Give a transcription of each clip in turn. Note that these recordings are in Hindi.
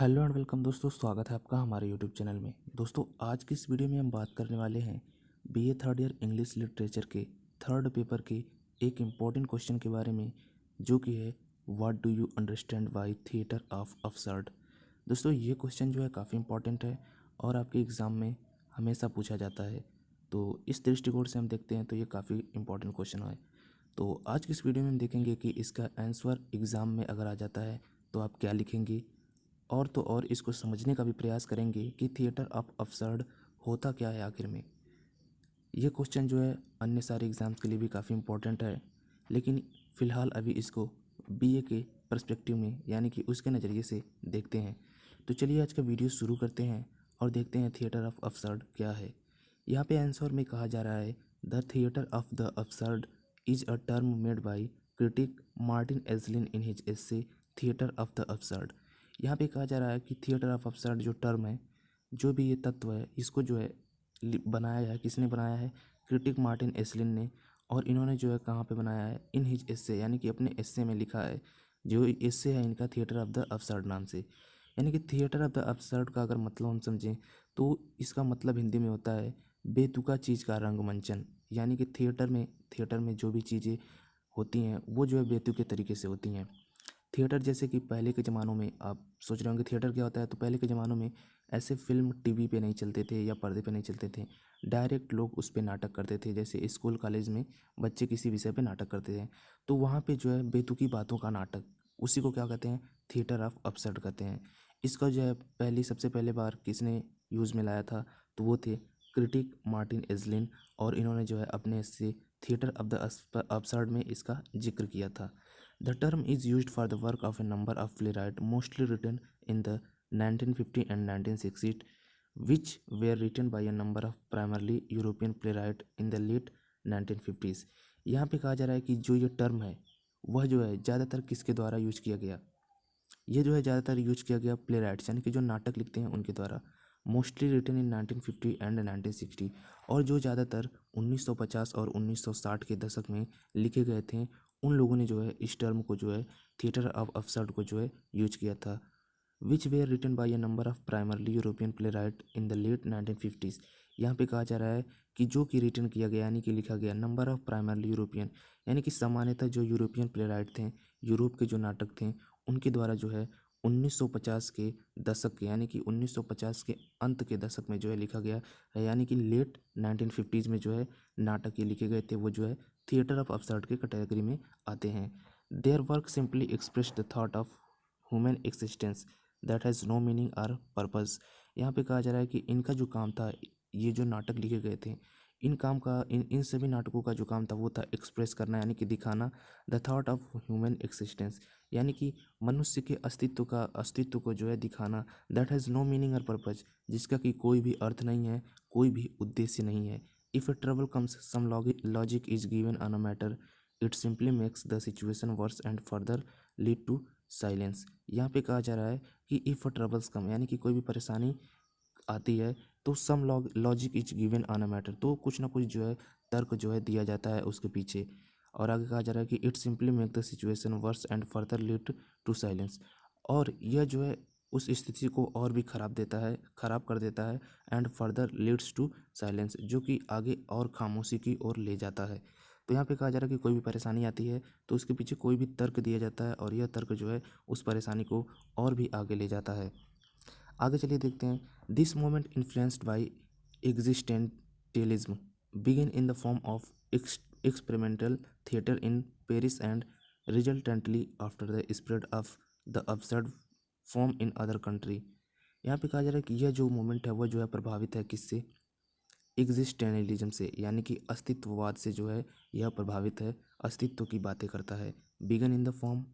हेलो एंड वेलकम दोस्तों, स्वागत है आपका हमारे यूट्यूब चैनल में। दोस्तों, आज की इस वीडियो में हम बात करने वाले हैं BA third year English literature के थर्ड पेपर के एक इम्पॉर्टेंट क्वेश्चन के बारे में, जो कि है what do you understand by theatre of absurd. दोस्तों, ये क्वेश्चन जो है काफ़ी इंपॉर्टेंट है और आपके एग्ज़ाम में हमेशा पूछा जाता है। तो इस दृष्टिकोण से हम देखते हैं तो ये काफ़ी इंपॉर्टेंट क्वेश्चन है। तो आज की इस वीडियो में हम देखेंगे कि इसका आंसर एग्ज़ाम में अगर आ जाता है तो आप क्या लिखेंगे, और तो और इसको समझने का भी प्रयास करेंगे कि थिएटर ऑफ अब्सर्ड होता क्या है आखिर में। ये क्वेश्चन जो है अन्य सारे एग्ज़ाम्स के लिए भी काफ़ी इम्पोर्टेंट है, लेकिन फ़िलहाल अभी इसको बीए के पर्सपेक्टिव में यानी कि उसके नज़रिए से देखते हैं। तो चलिए आज का वीडियो शुरू करते हैं और देखते हैं थिएटर ऑफ अब्सर्ड क्या है। यहाँ पे आंसर में कहा जा रहा है the theatre of the absurd is a term made by critic Martin Esslin in his essay theatre of the absurd. यहाँ पे कहा जा रहा है कि थिएटर ऑफ अब्सर्ड जो टर्म है, जो भी ये तत्व है, इसको जो है बनाया है, किसने बनाया है? क्रिटिक मार्टिन एस्लिन ने। और इन्होंने जो है कहाँ पे बनाया है? इन हिज एस्से, यानी कि अपने एस्से में लिखा है। जो एस्से है इनका थिएटर ऑफ द अब्सर्ड नाम से। यानी कि थिएटर ऑफ द अब्सर्ड का अगर मतलब हम समझें तो इसका मतलब हिंदी में होता है बेतुका चीज़ का रंगमंचन। यानी कि थिएटर में जो भी चीज़ें होती हैं वो जो है बेतुके तरीके से होती हैं। थिएटर जैसे कि पहले के ज़मानों में आप सोच रहे होंगे थिएटर क्या होता है, तो पहले के ज़मानों में ऐसे फिल्म टीवी पे नहीं चलते थे या पर्दे पे नहीं चलते थे। डायरेक्ट लोग उस पे नाटक करते थे। जैसे स्कूल कॉलेज में बच्चे किसी विषय पे नाटक करते थे, तो वहाँ पे जो है बेतुकी बातों का नाटक, उसी को क्या कहते हैं? थिएटर ऑफ अब्सर्ड कहते हैं। इसका जो है सबसे पहले बार किसने यूज़ में लाया था, तो वो थे क्रिटिक मार्टिन एजलिन। और इन्होंने जो है अपने से थिएटर ऑफ द अब्सर्ड में इसका जिक्र किया था। The term is used for the work of a number of playwrights, mostly written in the 1950 and 1960s, which were written by a number of primarily European playwrights in the late 1950s। यहाँ पे कहा जा रहा है कि जो ये टर्म है वह जो है ज़्यादातर किसके द्वारा यूज किया गया? ये जो है ज़्यादातर यूज किया गया प्ले राइट्स, यानी कि जो नाटक लिखते हैं उनके द्वारा। Mostly written in 1950 and 1960। और जो ज़्यादातर 1950 और 1960 के दशक में लिखे गए थे, उन लोगों ने जो है इस टर्म को जो है थिएटर ऑफ अब्सर्ड को जो है यूज किया था। Which were written by a number of primarily European playwright in the late 1950s। यहाँ पे कहा जा रहा है कि जो कि रिटन किया गया यानी कि लिखा गया नंबर ऑफ प्राइमरली यूरोपियन, यानी कि सामान्यतः जो यूरोपियन प्ले राइट थे, यूरोप के जो नाटक थे उनके द्वारा जो है 1950 के दशक के, यानी कि 1950 के अंत के दशक में जो है लिखा गया है। यानी कि लेट 1950s में जो है नाटक ये लिखे गए थे, वो जो है थिएटर ऑफ अब्सर्ड के कैटेगरी में आते हैं। Their work simply express the thought of human existence that has no meaning और पर्पस। यहाँ पे कहा जा रहा है कि इनका जो काम था, ये जो नाटक लिखे गए थे, इन काम का इन सभी नाटकों का जो काम था वो था एक्सप्रेस करना, यानी कि दिखाना the thought of human existence, यानी कि मनुष्य के अस्तित्व को जो है दिखाना। दैट हैज़ नो मीनिंग और पर्पज, जिसका कि कोई भी अर्थ नहीं है, कोई भी उद्देश्य नहीं है। If a trouble comes some logic is given on a matter, it simply makes the situation worse and further lead to silence. यहाँ पे कहा जा रहा है कि इफ़ ट्रबल्स कम, यानी कि कोई भी परेशानी आती है तो some logic is given on a matter, तो कुछ ना कुछ जो है तर्क जो है दिया जाता है उसके पीछे। और आगे कहा जा रहा है कि it simply make the situation worse and further lead to silence. और यह जो है उस स्थिति को और भी खराब कर देता है and further leads to silence, जो कि आगे और खामोशी की ओर ले जाता है। तो यहाँ पे कहा जा रहा है कि कोई भी परेशानी आती है तो उसके पीछे कोई भी तर्क दिया जाता है, और यह तर्क जो है उस परेशानी को और भी आगे ले जाता है। आगे चलिए देखते हैं। This moment influenced by existentialism begin in the form of experimental theatre in Paris and resultantly after the spread of the absurd form in other country. यहाँ पे कहा जा रहा है कि यह जो मोमेंट है वह जो है प्रभावित है किससे? एग्जिस्टेंशलिज्म से, यानी कि अस्तित्ववाद से जो है यह प्रभावित है, अस्तित्व की बातें करता है। Began in the form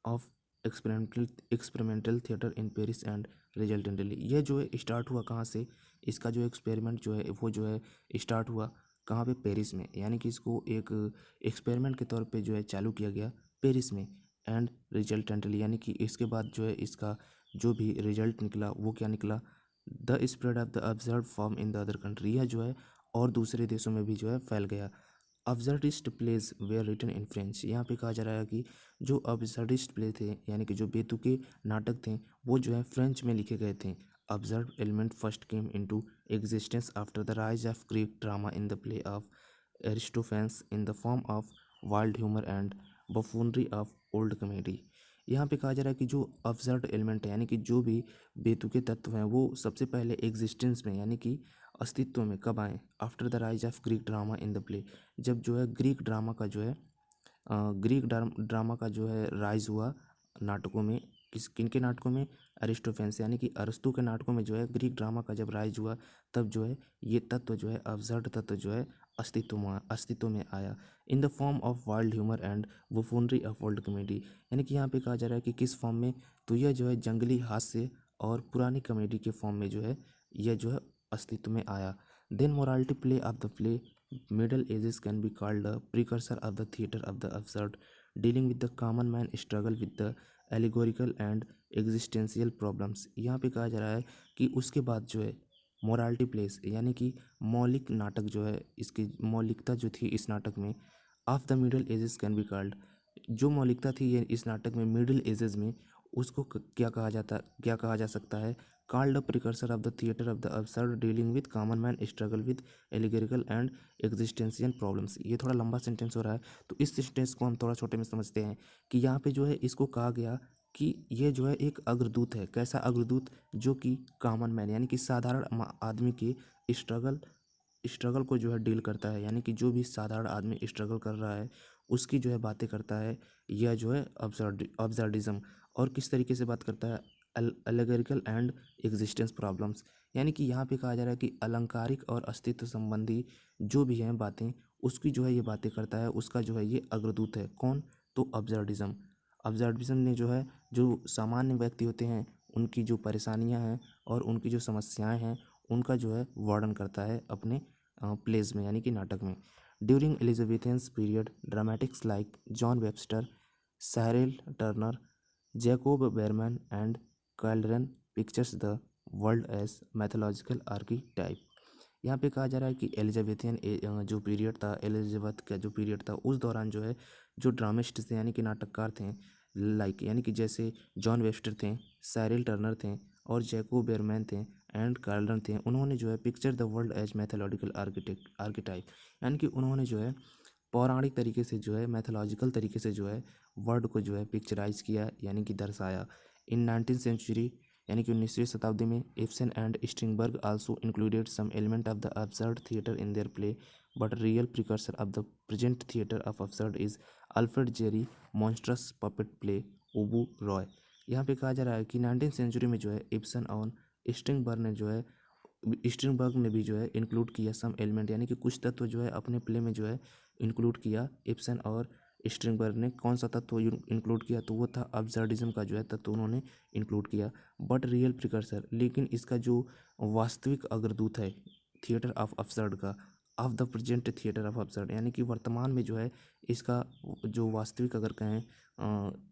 of experimental theatre in Paris and resultantly, यह जो है स्टार्ट हुआ कहाँ से? इसका जो एक्सपेरिमेंट जो है वो जो है स्टार्ट हुआ कहाँ पे? पेरिस में। यानी कि इसको एक एक्सपेरिमेंट के तौर पे जो है चालू किया गया पेरिस में। एंड रिजल्टेंटली, यानी कि इसके बाद जो है इसका जो भी रिजल्ट निकला वो क्या निकला? The spread of the observe form in the other country, यह जो है और दूसरे देशों में भी जो है फैल गया। Absurdist plays were written in French. यहाँ पे कहा जा रहा है कि जो अब्सर्डिस्ट प्ले थे यानी कि जो बेतुके नाटक थे वो जो है फ्रेंच में लिखे गए थे। Absurd element first came into existence after the rise of Greek drama in the play of Aristophanes in the form of wild humour and buffoonery of old comedy. यहाँ पे कहा जा रहा है कि जो अब्सर्ड एलिमेंट है यानी कि जो भी बेतुके तत्व हैं वो सबसे पहले एग्जिस्टेंस में यानी कि अस्तित्व में कब आए, after the rise of Greek drama in the play, जब जो है ग्रीक ड्रामा का जो है ग्रीक ड्रामा का जो है राइज हुआ नाटकों में। किनके नाटकों में? अरिस्टोफेंस यानी कि अरस्तु के नाटकों में जो है ग्रीक ड्रामा का जब राइज हुआ तब जो है ये तत्व जो है अब्सर्ड तत्व जो है अस्तित्व में आया in the form of wild humour and buffoonery of old comedy. यानी कि यहाँ पे कहा जा रहा है कि किस फॉर्म में? तो यह जो है जंगली हास्य और पुरानी कॉमेडी के फॉर्म में जो है यह जो है अस्तित्व में आया। Then morality play of the play middle ages can be called the precursor of the theatre of the absurd dealing with the common man struggle with the allegorical and existential problems. यहाँ पे कहा जा रहा है कि उसके बाद जो है मोरालिटी प्लेस यानी कि मौलिक नाटक जो है इसकी मौलिकता जो थी इस नाटक में of the middle ages can be called, जो मौलिकता थी ये इस नाटक में मिडिल एजेस में उसको क्या कहा जा सकता है? Called the precursor of the theatre of the absurd dealing with common man struggle with allegorical and existential problems. ये थोड़ा लंबा सेंटेंस हो रहा है तो इस सेंटेंस को हम थोड़ा छोटे में समझते हैं कि यहाँ पे जो है इसको कहा गया कि ये जो है एक अग्रदूत है। कैसा अग्रदूत? जो कि कॉमन मैन यानी कि साधारण आदमी के स्ट्रगल को जो है डील करता है, यानी कि जो भी साधारण आदमी स्ट्रगल कर रहा है उसकी जो है बातें करता है। यह जो है ऑब्जर्डिज्म। और किस तरीके से बात करता है? Allegorical and existence problems. यानी कि यहाँ पे कहा जा रहा है कि अलंकारिक और अस्तित्व संबंधी जो भी हैं बातें उसकी जो है ये बातें करता है, उसका जो है ये अग्रदूत है। कौन? तो ऑब्जर्डिज्म। ऑब्जर्विज्म ने जो है जो सामान्य व्यक्ति होते हैं उनकी जो परेशानियां हैं और उनकी जो समस्याएं हैं उनका जो है वर्णन करता है अपने प्लेज में यानी कि नाटक में। During Elizabethans period dramatics like John Webster, Cyril Tourneur, Jacob Berman and Calderon pictures the world as mythological archetype. यहाँ पे कहा जा रहा है कि एलिजाबेथियन जो पीरियड था, एलिजाबेथ का जो पीरियड था उस दौरान जो है जो ड्रामिस्ट थे यानी कि नाटककार थे लाइक यानी कि जैसे जॉन वेबस्टर थे, सैरिल टर्नर थे और जैकोब बेरमैन थे एंड कार्लन थे, उन्होंने जो है picture the world as mythological archetype यानी कि उन्होंने जो है पौराणिक तरीके से जो है मैथोलॉजिकल तरीके से जो है वर्ड को जो है पिक्चराइज किया यानी कि दर्शाया। इन 19th सेंचुरी यानी कि 19वीं शताब्दी में Ibsen and Strindberg also included some element of the absurd theatre in their play, but real precursor of the present theatre of absurd is Alfred Jarry monstrous puppet play Ubu Roi. यहाँ पे कहा जा रहा है कि 19th सेंचुरी में जो है इब्सन और स्ट्रिंगबर्ग ने भी जो है इंक्लूड किया सम एलिमेंट यानी कि कुछ तत्व जो है अपने प्ले में जो है इंक्लूड किया। इब्सन और स्ट्रिंगबर्ग ने कौन सा तत्व इंक्लूड किया? तो वो था अब्सर्डिज्म का जो है तत्व उन्होंने इंक्लूड किया। बट रियल प्रिकर्सर, लेकिन इसका जो वास्तविक अग्रदूत है थिएटर ऑफ अब्सर्ड का, of the present theatre of absurd यानी कि वर्तमान में जो है इसका जो वास्तविक अगर कहें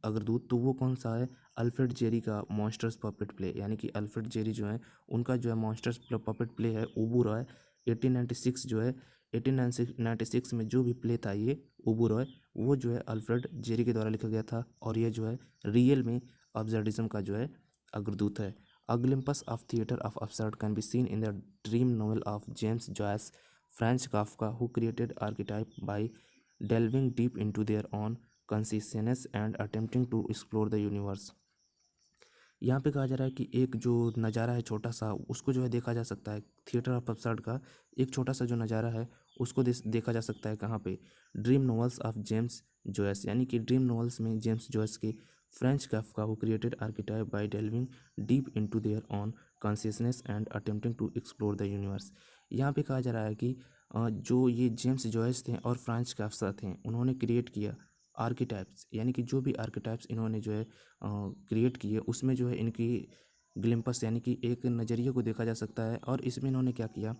अग्रदूत तो वो कौन सा है? अल्फ्रेड जेरी का मॉन्स्टर्स पपेट प्ले यानी कि अल्फ्रेड जेरी जो है उनका जो है मॉन्स्टर्स पपेट प्ले है ओबू रॉय 1896 जो है 1896 में जो भी प्ले था ये ओबू रॉय वो जो है अल्फ्रेड जेरी के द्वारा लिखा गया था और ये जो है रियल में अब्सर्डिज्म का जो है अग्रदूत है। A glimpse of theatre of absurd can be seen in the dream novel of James Joyce Franz Kafka who created archetype by delving deep into their own consciousness and attempting to explore the universe। यहाँ पे कहा जा रहा है कि एक जो नज़ारा है छोटा सा उसको जो है देखा जा सकता है थिएटर ऑफ अब्सर्ड का एक छोटा सा जो नज़ारा है उसको देखा जा सकता है कहाँ पे? Dream novels of James Joyce यानी कि ड्रीम नॉवेल्स में जेम्स जॉयस के Franz Kafka who created archetype by delving deep into their own consciousness and attempting to explore the universe. यहाँ पे कहा जा रहा है कि जो ये जेम्स जॉयस थे और फ्रेंच काफ्का थे उन्होंने क्रिएट किया आर्किटाइप्स यानी कि जो भी आर्किटाइप्स इन्होंने जो है क्रिएट किए उसमें जो है इनकी ग्लिम्पस यानी कि एक नज़रिए को देखा जा सकता है। और इसमें इन्होंने क्या किया?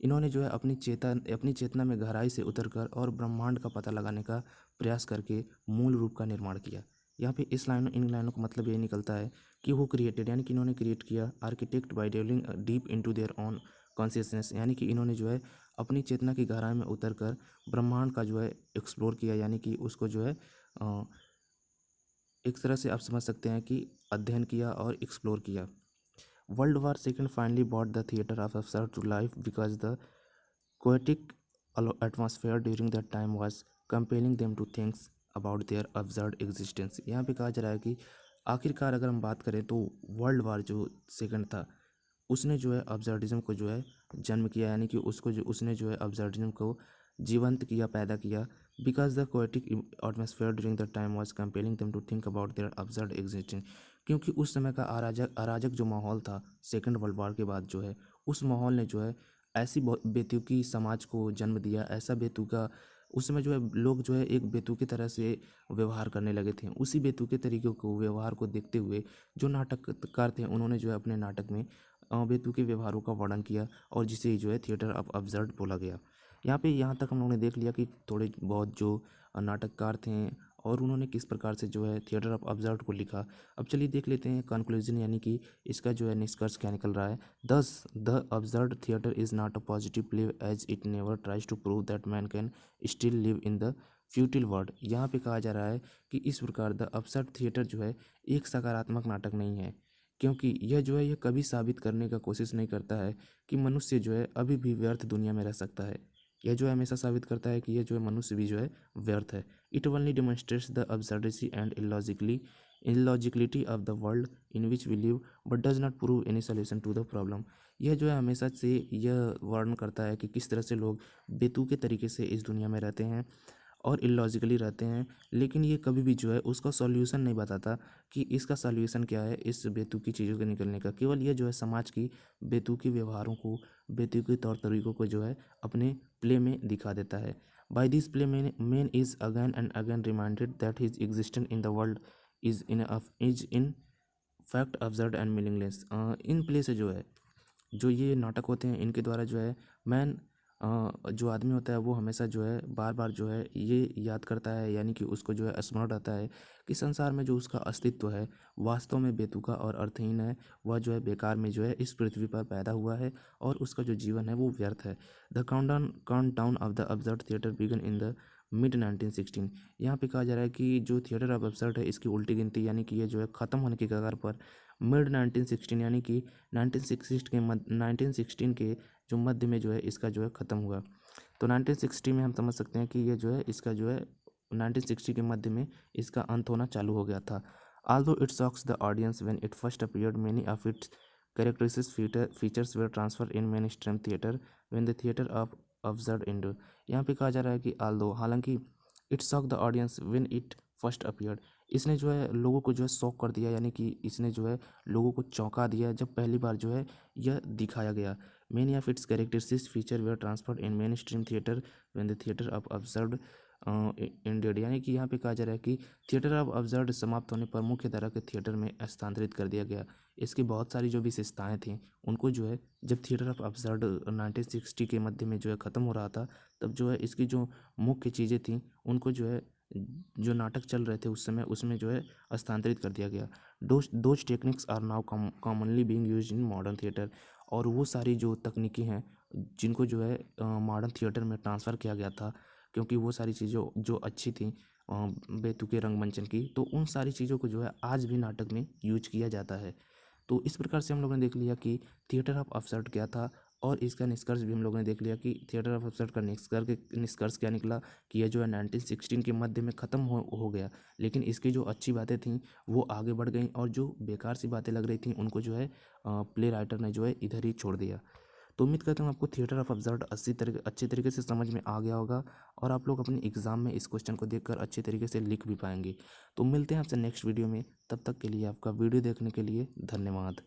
इन्होंने जो है अपनी चेतना में गहराई से उतरकर और ब्रह्मांड का पता लगाने का प्रयास करके मूल रूप का निर्माण किया। यहाँ पे इन लाइनों का मतलब ये निकलता है कि वो क्रिएटेड यानी कि इन्होंने क्रिएट किया, architect by delving deep into their own consciousness यानी कि इन्होंने जो है अपनी चेतना की गहराई में उतरकर ब्रह्मांड का जो है एक्सप्लोर किया, यानी कि उसको जो है एक तरह से आप समझ सकते हैं कि अध्ययन किया और एक्सप्लोर किया। World war second finally brought the theatre of absurd to life because the Poetic atmosphere during that time was compelling them to think about their absurd existence। यहाँ पे कहा जा रहा है कि आखिरकार अगर हम बात करें तो वर्ल्ड वार जो सेकंड था उसने जो है अब्जर्डिज्म को जो है जन्म किया, यानी कि उसने जो है अब्जर्डिज्म को जीवंत किया, पैदा किया। Because the poetic atmosphere during the time was compelling them to think about their absurd existence. क्योंकि उस समय का अराजक जो माहौल था सेकंड वर्ल्ड वार के बाद जो है, उस माहौल ने जो है ऐसी बेतुकी समाज को जन्म दिया, ऐसा बेतुका उसमें जो है लोग जो है एक बेतुके तरह से व्यवहार करने लगे थे। उसी बेतुके तरीक़ों को व्यवहार को देखते हुए जो नाटककार थे उन्होंने जो है अपने नाटक में बेतुके व्यवहारों का वर्णन किया और जिसे जो है थिएटर ऑफ अब्सर्ड बोला गया। यहाँ तक हम लोगों ने देख लिया कि थोड़े बहुत जो नाटककार थे और उन्होंने किस प्रकार से जो है थिएटर ऑफ अब्सर्ड को लिखा। अब चलिए देख लेते हैं कंक्लूजन, यानी कि इसका जो है निष्कर्ष क्या निकल रहा है। Thus the absurd theatre is not a positive play as it never tries to prove that man can still live in the futile world. यहाँ पे कहा जा रहा है कि इस प्रकार द अब्सर्ड थिएटर जो है एक सकारात्मक नाटक नहीं है, क्योंकि यह जो है यह कभी साबित करने का कोशिश नहीं करता है कि मनुष्य जो है अभी भी व्यर्थ दुनिया में रह सकता है। यह जो है हमेशा साबित करता है कि यह जो है मनुष्य भी जो है व्यर्थ है। It only demonstrates the absurdity and illogicality of the world in which we live but does not prove any solution to the problem. यह जो है हमेशा से यह वर्णन करता है कि किस तरह से लोग बेतुके तरीके से इस दुनिया में रहते हैं और इलॉजिकली रहते हैं, लेकिन ये कभी भी जो है उसका सॉल्यूशन नहीं बताता कि इसका सॉल्यूशन क्या है इस बेतुकी चीज़ों के निकलने का। केवल ये जो है समाज की बेतुकी व्यवहारों को, बेतुकी तौर तरीकों को जो है अपने प्ले में दिखा देता है। By this play man is again and again reminded that his existence in the world is in fact absurd and meaningless. इन प्ले से जो है जो ये नाटक होते हैं इनके द्वारा जो है मैन जो आदमी होता है वो हमेशा जो है बार बार जो है ये याद करता है, यानी कि उसको जो है स्मरण रहता है कि संसार में जो उसका अस्तित्व है वास्तव में बेतुका और अर्थहीन है। वह जो है बेकार में जो है इस पृथ्वी पर पैदा हुआ है और उसका जो जीवन है वो व्यर्थ है। The countdown of the absurd theatre began in the mid 1916। यहाँ पे कहा जा रहा है कि जो थिएटर ऑफ अब्सर्ड है इसकी उल्टी गिनती, यानी कि ये जो है ख़त्म होने की कगार पर मिड 1916 यानी कि 1916 के जो मध्य में जो है इसका जो है ख़त्म हुआ। तो 1960 में हम समझ सकते हैं कि ये जो है इसका जो है 1960 के मध्य में इसका अंत होना चालू हो गया था। Although it shocks the audience when it first appeared, many of its characteristic features were transferred in mainstream theater when the theater of absurd ended। यहाँ पे कहा जा रहा है कि हालांकि it shock the audience when it first appeared, इसने जो है लोगों को जो है शॉक कर दिया, यानी कि इसने जो है लोगों को चौंका दिया जब पहली बार जो है यह दिखाया गया। Many of its characteristic feature were transferred in mainstream theatre when the theatre of absurd ended, यानी कि यहाँ पे कहा जा रहा है कि थिएटर ऑफ अब्सर्ड समाप्त होने पर मुख्य धारा के थिएटर में स्थानांतरित कर दिया गया। इसकी बहुत सारी जो विशेषताएं थीं उनको जो है जब थिएटर ऑफ अब्सर्ड 1960 के मध्य में जो है ख़त्म हो रहा था तब जो है इसकी जो मुख्य चीज़ें थीं उनको जो है जो नाटक चल रहे थे उस समय उसमें जो है स्थानांतरित कर दिया गया। Those techniques are now commonly being used in modern theatre, और वो सारी जो तकनीकी हैं जिनको जो है मॉडर्न थिएटर में ट्रांसफ़र किया गया था, क्योंकि वो सारी चीज़ों जो अच्छी थी बेतुके रंगमंचन की, तो उन सारी चीज़ों को जो है आज भी नाटक में यूज किया जाता है। तो इस प्रकार से हम लोगों ने देख लिया कि थिएटर ऑफ अब्सर्ड क्या था, और इसका निष्कर्ष भी हम लोगों ने देख लिया कि थिएटर ऑफ अब्सर्ड का निष्कर्ष क्या निकला कि यह जो है 1916 के मध्य में ख़त्म हो गया, लेकिन इसकी जो अच्छी बातें थीं वो आगे बढ़ गई और जो बेकार सी बातें लग रही थी उनको जो है प्ले राइटर ने जो है इधर ही छोड़ दिया। तो उम्मीद करता हूँ आपको थिएटर ऑफ अब्सर्ड अच्छे तरीके से समझ में आ गया होगा और आप लोग अपने एग्ज़ाम में इस क्वेश्चन को देखकर अच्छे तरीके से लिख भी पाएंगे। तो मिलते हैं आपसे नेक्स्ट वीडियो में, तब तक के लिए आपका वीडियो देखने के लिए धन्यवाद।